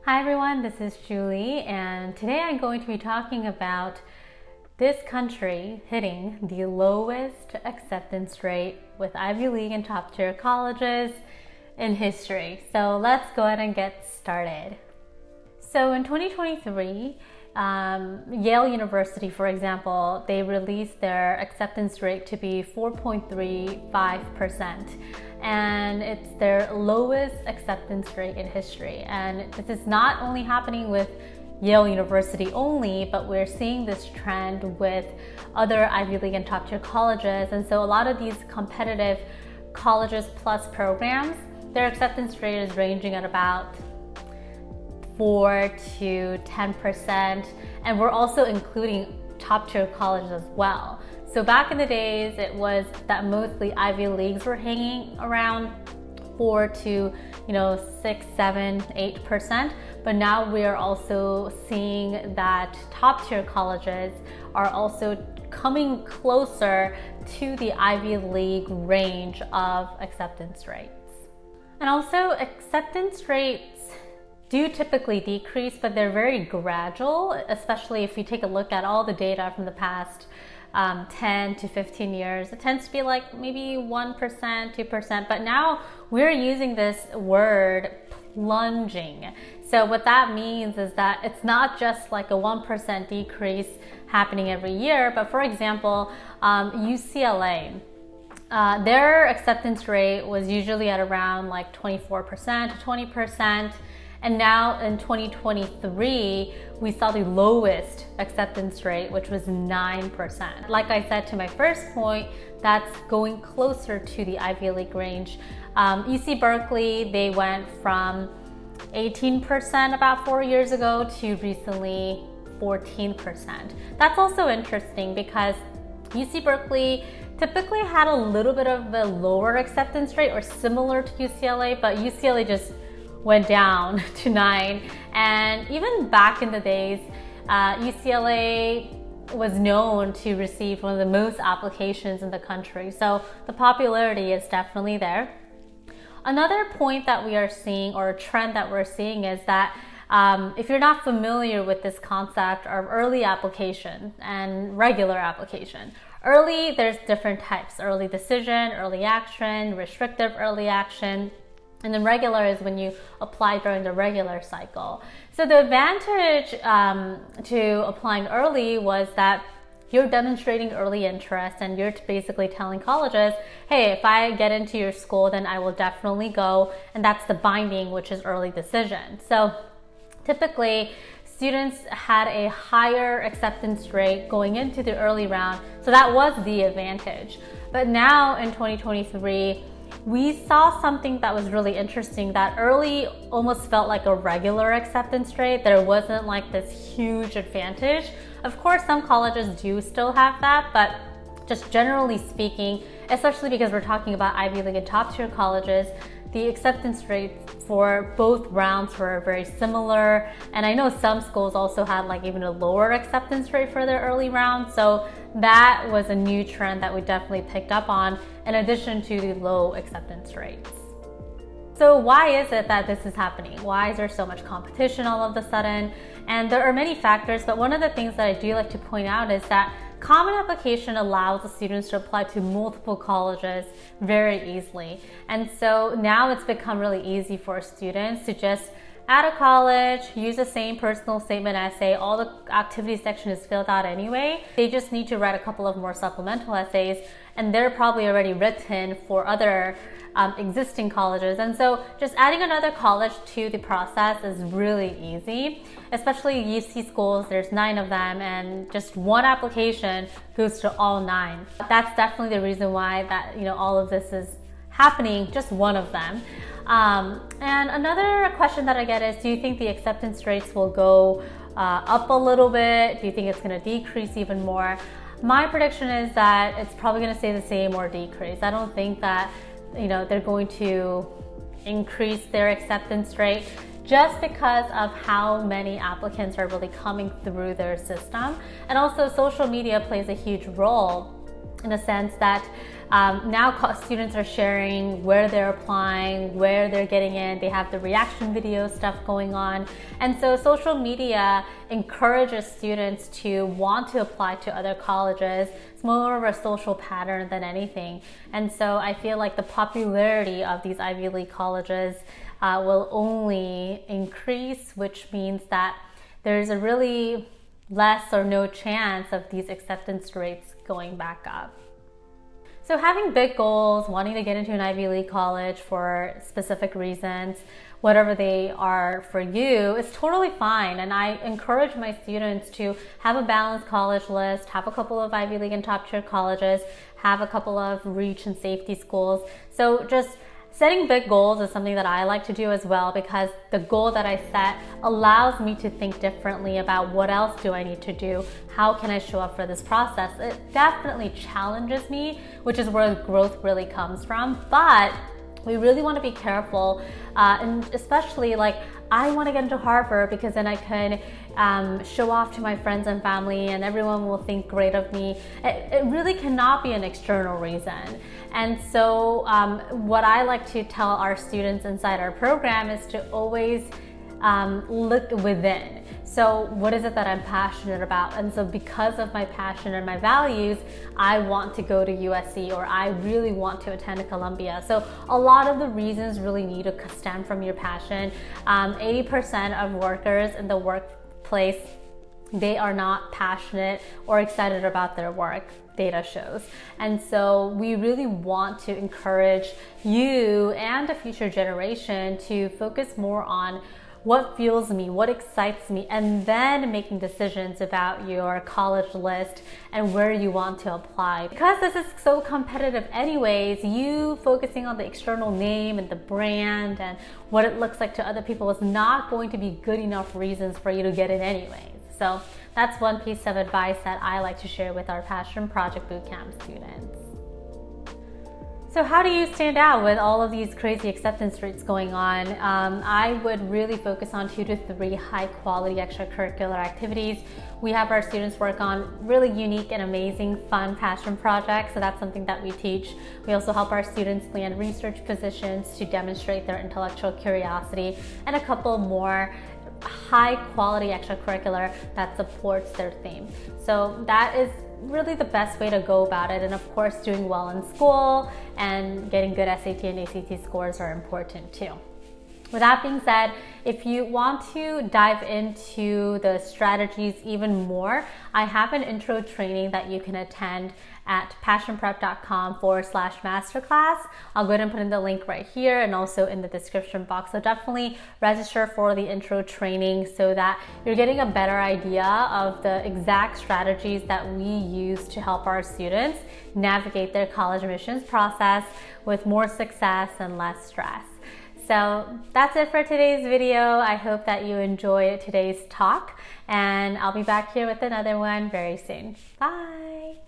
Hi everyone, this is Julie, and today I'm going to be talking about this country hitting the lowest acceptance rate with Ivy League and top tier colleges in history. So let's go ahead and get started. So in 2023, Yale University, for example, they released their acceptance rate to be 4.35%. And it's their lowest acceptance rate in history. And this is not only happening with Yale University only, but we're seeing this trend with other Ivy League and top tier colleges. And so a lot of these competitive colleges plus programs, their acceptance rate is ranging at about 4 to 10%. And we're also including top tier colleges as well. So back in the days, it was that mostly Ivy Leagues were hanging around 4 to 6, 7, 8%. But now we are also seeing that top tier colleges are also coming closer to the Ivy League range of acceptance rates. And also acceptance rates do typically decrease, but they're very gradual, especially if you take a look at all the data from the past 10 to 15 years. It tends to be like maybe 1%, 2%, but now we're using this word plunging. So what that means is that it's not just like a 1% decrease happening every year, but for example, UCLA, their acceptance rate was usually at around like 24% to 20%. And now in 2023, we saw the lowest acceptance rate, which was 9%. Like I said to my first point, that's going closer to the Ivy League range. UC Berkeley, they went from 18% about 4 years ago to recently 14%. That's also interesting because UC Berkeley typically had a little bit of a lower acceptance rate or similar to UCLA, but UCLA just went down to 9. And even back in the days, UCLA was known to receive one of the most applications in the country. So the popularity is definitely there. Another point that we are seeing, or a trend that we're seeing, is that if you're not familiar with this concept of early application and regular application, early, there's different types: early decision, early action, restrictive early action. And then regular is when you apply during the regular cycle. So the advantage to applying early was that you're demonstrating early interest, and you're basically telling colleges, hey, if I get into your school, then I will definitely go. And that's the binding, which is early decision. So typically, students had a higher acceptance rate going into the early round. So that was the advantage. But now in 2023, we saw something that was really interesting, that early almost felt like a regular acceptance rate. There wasn't like this huge advantage. Of course, some colleges do still have that, but just generally speaking, especially because we're talking about Ivy League and top tier colleges, the acceptance rates for both rounds were very similar. And I know some schools also had like even a lower acceptance rate for their early round. So that was a new trend that we definitely picked up on, in addition to the low acceptance rates. So why is it that this is happening? Why is there so much competition all of a sudden? And there are many factors, but one of the things that I do like to point out is that Common Application allows the students to apply to multiple colleges very easily. And so now it's become really easy for students to just add a college, use the same personal statement essay. All the activity section is filled out anyway. They just need to write a couple of more supplemental essays, and they're probably already written for other existing colleges. And so just adding another college to the process is really easy, especially UC schools. There's 9 of them, and just one application goes to all 9. That's definitely the reason why that all of this is happening, just one of them. And another question that I get is, do you think the acceptance rates will go up a little bit? Do you think it's going to decrease even more? My prediction is that it's probably going to stay the same or decrease. I don't think that they're going to increase their acceptance rate, just because of how many applicants are really coming through their system. And also social media plays a huge role, in a sense that Now students are sharing where they're applying, where they're getting in. They have the reaction video stuff going on. And so social media encourages students to want to apply to other colleges. It's more of a social pattern than anything. And so I feel like the popularity of these Ivy League colleges will only increase, which means that there's a really less or no chance of these acceptance rates going back up. So having big goals, wanting to get into an Ivy League college for specific reasons, whatever they are for you, is totally fine. And I encourage my students to have a balanced college list, have a couple of Ivy League and top tier colleges, have a couple of reach and safety schools. So just setting big goals is something that I like to do as well, because the goal that I set allows me to think differently about what else do I need to do? How can I show up for this process? It definitely challenges me, which is where growth really comes from. But we really want to be careful, and especially like I want to get into Harvard because then I can show off to my friends and family and everyone will think great of me. It really cannot be an external reason. And so what I like to tell our students inside our program is to always look within. So what is it that I'm passionate about? And so because of my passion and my values, I want to go to USC, or I really want to attend Columbia. So a lot of the reasons really need to stem from your passion. 80% of workers in the workplace, they are not passionate or excited about their work, data shows. And so we really want to encourage you and a future generation to focus more on what fuels me, what excites me, and then making decisions about your college list and where you want to apply. Because this is so competitive anyways, you focusing on the external name and the brand and what it looks like to other people is not going to be good enough reasons for you to get in anyways. So that's one piece of advice that I like to share with our Passion Project Bootcamp students. So how do you stand out with all of these crazy acceptance rates going on? I would really focus on 2 to 3 high quality extracurricular activities. We have our students work on really unique and amazing fun passion projects, so that's something that we teach. We also help our students land research positions to demonstrate their intellectual curiosity, and a couple more high quality extracurricular that supports their theme. So that is really the best way to go about it. And of course, doing well in school and getting good SAT and ACT scores are important too. With that being said, if you want to dive into the strategies even more, I have an intro training that you can attend at passionprep.com/masterclass. I'll go ahead and put in the link right here and also in the description box. So definitely register for the intro training so that you're getting a better idea of the exact strategies that we use to help our students navigate their college admissions process with more success and less stress. So that's it for today's video. I hope that you enjoyed today's talk, and I'll be back here with another one very soon. Bye.